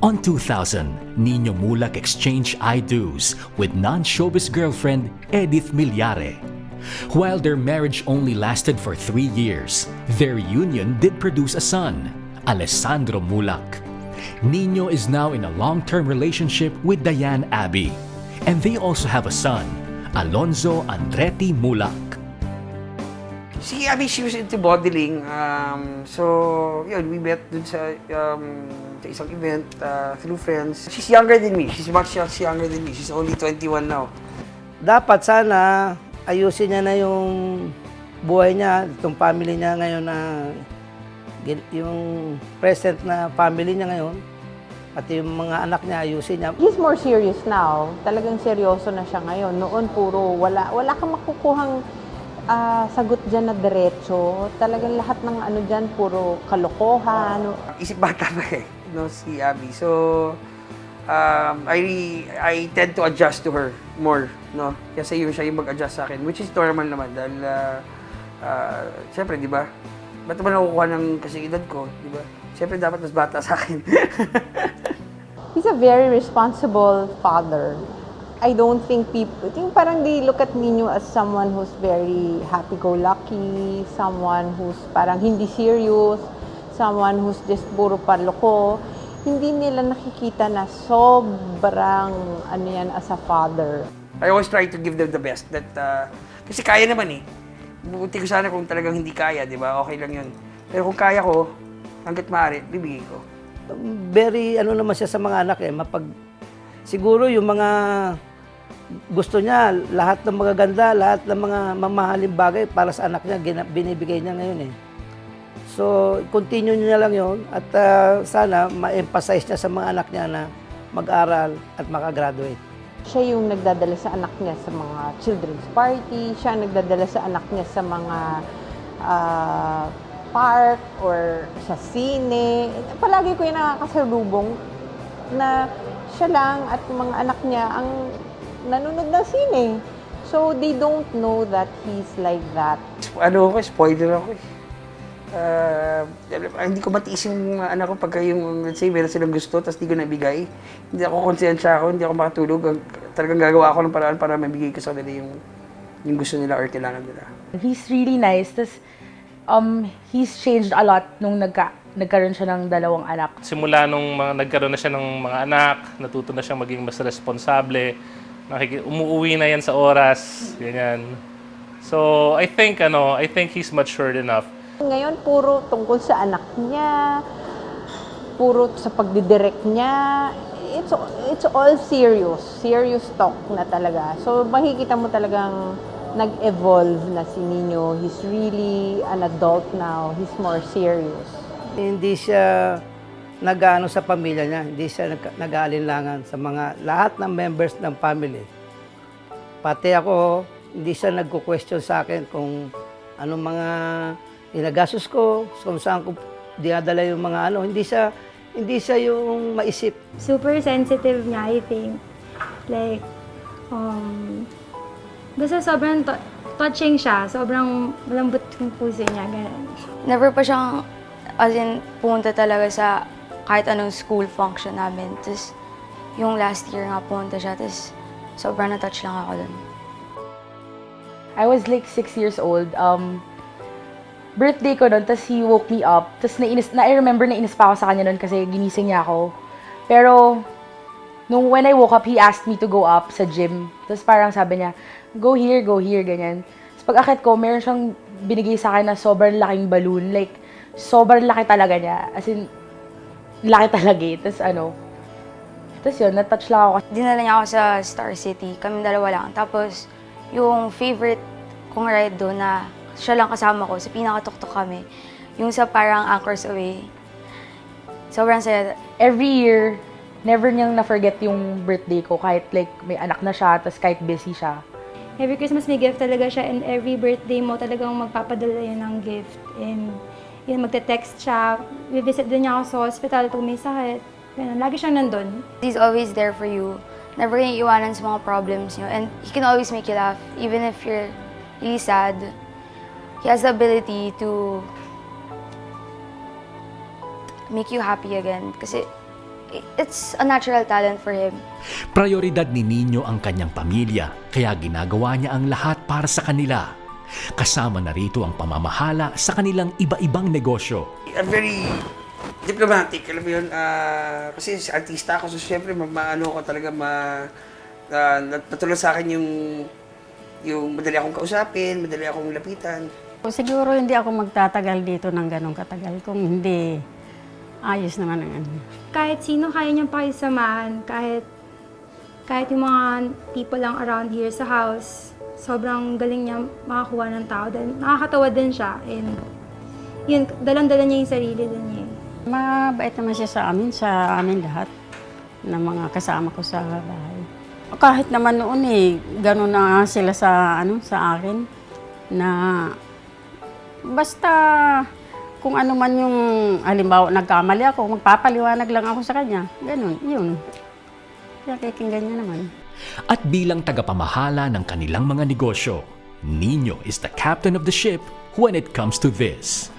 On 2000, Nino Mulak exchanged I-do's with non-showbiz girlfriend Edith Milyare. While their marriage only lasted for 3 years, their union did produce a son, Alessandro Mulak. Nino is now in a long-term relationship with Diane Abbey, and they also have a son, Alonzo Andretti Mulak. Si Abby, she was into modeling. So, yun, we met dun sa isang event through friends. She's younger than me. She's much younger than me. She's only 21 now. Dapat sana ayusin niya na yung buhay niya, itong family niya ngayon na yung present na family niya ngayon, pati yung mga anak niya ayusin niya. He's more serious now. Talagang seryoso na siya ngayon. Noon puro wala kang makukuhang sagot dyan na diretso. Talagang lahat ng ano dyan, puro kalokohan. Isip bata pa eh, no, si Abby. So, I tend to adjust to her more, no? Kasi siya yung mag-adjust sa akin, which is normal naman dahil, siyempre, di ba? Ba't naman nakukuha ng kasing edad ko, di ba? Siyempre, dapat mas bata sa akin. He's a very responsible father. I don't think parang they look at Nino as someone who's very happy-go-lucky, someone who's parang hindi serious, someone who's just puro paloko. Hindi nila nakikita na sobrang ano yan as a father. I always try to give them the best. Kasi kaya naman eh. Buti ko sana kung talagang hindi kaya, di ba? Okay lang yun. Pero kung kaya ko, hanggat maaari, bibigay ko. Very ano naman siya sa mga anak eh, siguro yung mga gusto niya, lahat ng magaganda, lahat ng mga mamahaling bagay para sa anak niya, binibigay niya ngayon eh. So, continue niya lang yon at sana ma-emphasize niya sa mga anak niya na mag-aral at makagraduate. Siya yung nagdadala sa anak niya sa mga children's party, siya ang nagdadala sa anak niya sa mga park or sa sine. Palagi ko yung nakakasalubong na siya lang at yung mga anak niya ang nanonood ng sine. So, they don't know that he's like that. Ano ako, spoiler ako eh. Hindi ko matiis yung anak ko pagka yung, let's say, meron silang gusto, tapos di ko nabigay. Hindi ako konsensya ako, hindi ako makatulog. Talagang gagawa ako ng paraan para mabigay ko sa kanila yung gusto nila or kailangan nila. He's really nice. Tas, he's changed a lot nung nagkaroon siya ng 2 anak. Simula nung nagkaroon na siya ng mga anak, natuto na siyang maging mas responsable. Umuwi na yan sa oras, ganyan. So, I think he's matured enough. Ngayon, puro tungkol sa anak niya, puro sa pagdidirect niya. It's all serious talk na talaga. So, makikita mo talagang nag-evolve na si Nino. He's really an adult now. He's more serious. Hindi siya nag-ano sa pamilya niya, hindi siya nag-aalinlangan sa mga lahat ng members ng family. Pati ako, hindi siya nagko-question sa akin kung anong mga inagastos ko, kung saan ko dinadala yung mga ano, hindi siya yung maisip. Super sensitive niya, I think. Like, basta sobrang touching siya, sobrang malambot yung puso niya, ganun. Never pa siyang, as in, pumunta talaga sa kahit anong school function namin. Tapos, yung last year nga pumunta siya, tapos sobrang na-touch lang ako dun. I was like 6 years old. Birthday ko nun, tapos he woke me up. Tapos I remember nainis pa ako sa kanya nun kasi ginising niya ako. Pero, when I woke up, he asked me to go up sa gym. Tapos parang sabi niya, go here, ganyan. Tapos pag akit ko, meron siyang binigay sa akin na sobrang laking balloon. Like, sobrang laki talaga niya. As in, laki talaga eh. Tapos yun, na-touch lang ako. Dinala niya ako sa Star City, kami 2 lang. Tapos, yung favorite kong ride doon na siya lang kasama ko, sa pinakatuktok kami, yung sa parang Anchors Away. Sobrang saya. Every year, never niyang na-forget yung birthday ko. Kahit like, may anak na siya, tapos kahit busy siya. Every Christmas may gift talaga siya, and every birthday mo talagang magpapadala yun ng gift. And yun, magte-text siya. Visit din niya ako sa hospital pag may sakit. Ganun, lagi siyang nandun. He's always there for you. Never kang iiwanan sa mga problems niyo. And he can always make you laugh. Even if you're really sad, he has the ability to make you happy again. Kasi it's a natural talent for him. Prioridad ni Nino ang kanyang pamilya, kaya ginagawa niya ang lahat para sa kanila. Kasama na rito ang pamamahala sa kanilang iba-ibang negosyo. I'm very diplomatic, alam mo yun. Kasi artista ako, so syempre, maano ko talaga, natulong sa akin yung madali akong kausapin, madali akong lapitan. Siguro hindi ako magtatagal dito ng ganong katagal kung hindi ayos naman ang ano. Kahit sino kaya niyang pakisamahan, kahit yung mga people lang around here sa house, sobrang galing niya makakuha ng tao. Dahil nakakatawa din siya. And yun, dalang-dala niya yung sarili din niya. Mabait naman siya sa amin lahat ng mga kasama ko sa bahay. Kahit naman noon gano'n na sila sa akin na basta kung ano man yung halimbawa nagkamali ako, magpapaliwanag lang ako sa kanya. Ganun, yun. Kaya kikinggan niya naman. At bilang tagapamahala ng kanilang mga negosyo, Nino is the captain of the ship when it comes to this.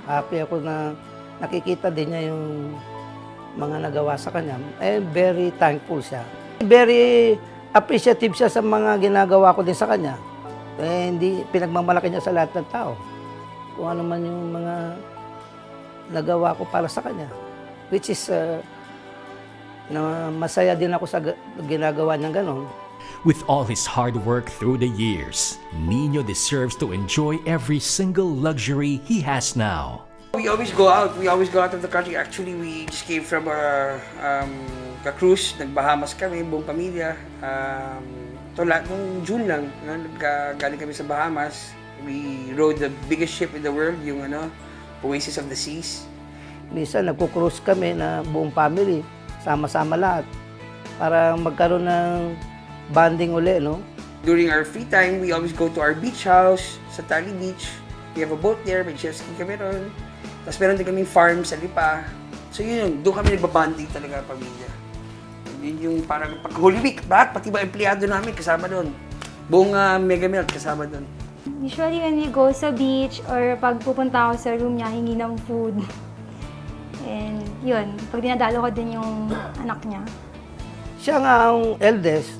Happy ako na nakikita din niya yung mga nagawa sa kanya. Very thankful siya. Very appreciative siya sa mga ginagawa ko din sa kanya. Hindi pinagmamalaki niya sa lahat ng tao. Kung ano man yung mga nagawa ko para sa kanya. Which is, na masaya din ako sa ginagawa niyang ganon. With all his hard work through the years, Nino deserves to enjoy every single luxury he has now. We always go out. We always go out of the country. Actually, we just came from a cruise. Nag-Bahamas kami, buong pamilya. Nung June lang, galing kami sa Bahamas. We rode the biggest ship in the world, yung Oasis of the Seas. Minsan nagko-cruise kami na buong family, sama-sama lahat, para magkaroon ng bonding uli, no? During our free time, we always go to our beach house sa Tali Beach. We have a boat there, may jet ski kami ron. Tapos meron din kaming farm sa Lipa. So yun, doon kami nagbabanding talaga pamilya. Yun yung parang pag Holy Week, pati ba empleyado namin kasama doon. Buong Mega Melt kasama doon. Usually when we go sa beach or pag pupunta ako sa room niya, hingi ng food. And yun, pag dinadalo ko din yung anak niya. Siya nga ang eldest,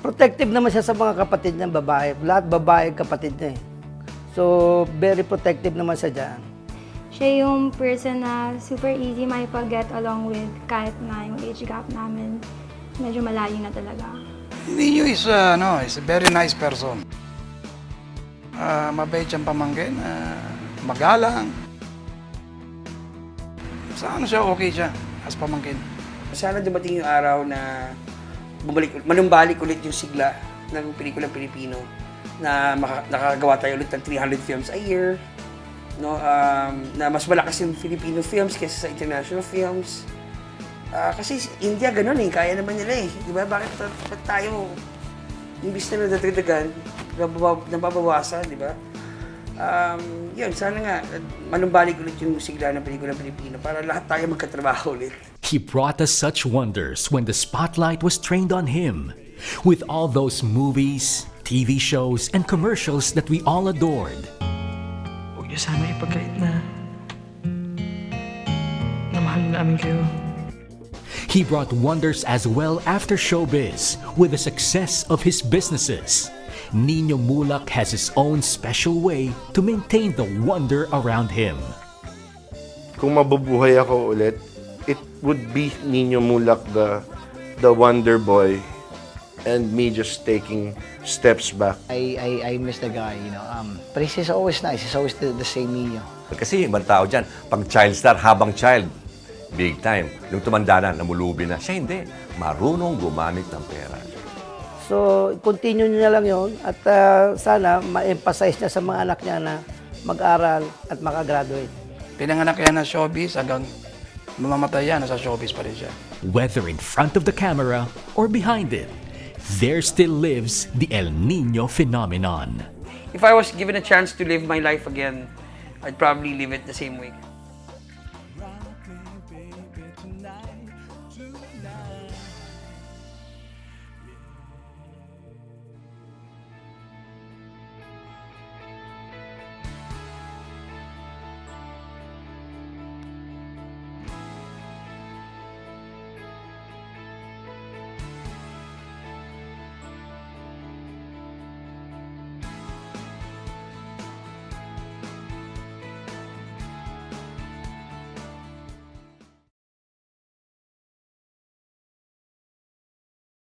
protective naman siya sa mga kapatid niya babae. Lahat babae kapatid niya eh. So, very protective naman siya dyan. Siya yung person na super easy makipag-get along with kahit na yung age gap namin. Medyo malayo na talaga. Nino is a very nice person. Mabait siyang pamangkin, magalang. Sa siya, okay siya as pamangkin. Sana dumating yung araw na manumbalik ulit yung sigla ng pelikulang Pilipino na nakagawa tayo ulit ng 300 films a year, no? Na mas malakas yung Filipino films kaysa sa international films. Kasi India ganun kaya naman nila di ba? Bakit tayo, imbis na nadadagdagan, nababawasan, di ba? Yun, sana nga, manumbalik ulit yung sigla ng pelikulang Pilipino para lahat tayo magkatrabaho ulit. He brought us such wonders when the spotlight was trained on him. With all those movies, TV shows, and commercials that we all adored. Huwag niyo sana ipagkait na mahal namin kayo. He brought wonders as well after showbiz with the success of his businesses. Nino Mulak has his own special way to maintain the wonder around him. Kung mabubuhay ako ulit, it would be Nino Mulak, the wonder boy, and me just taking steps back. I miss the guy, but he's always nice. He's always the same Nino. Kasi ibang tao dyan, pag child star, habang child, big time. Nung tumanda na, namulubi na. Siya hindi. Marunong gumamit ng pera. So, continue niya lang yun at sana ma-emphasize niya sa mga anak niya na mag-aral at makagraduate. Pinanganak yan na showbiz, hanggang mamamatay yan, nasa showbiz pa rin siya. Whether in front of the camera or behind it, there still lives the El Nino phenomenon. If I was given a chance to live my life again, I'd probably live it the same way.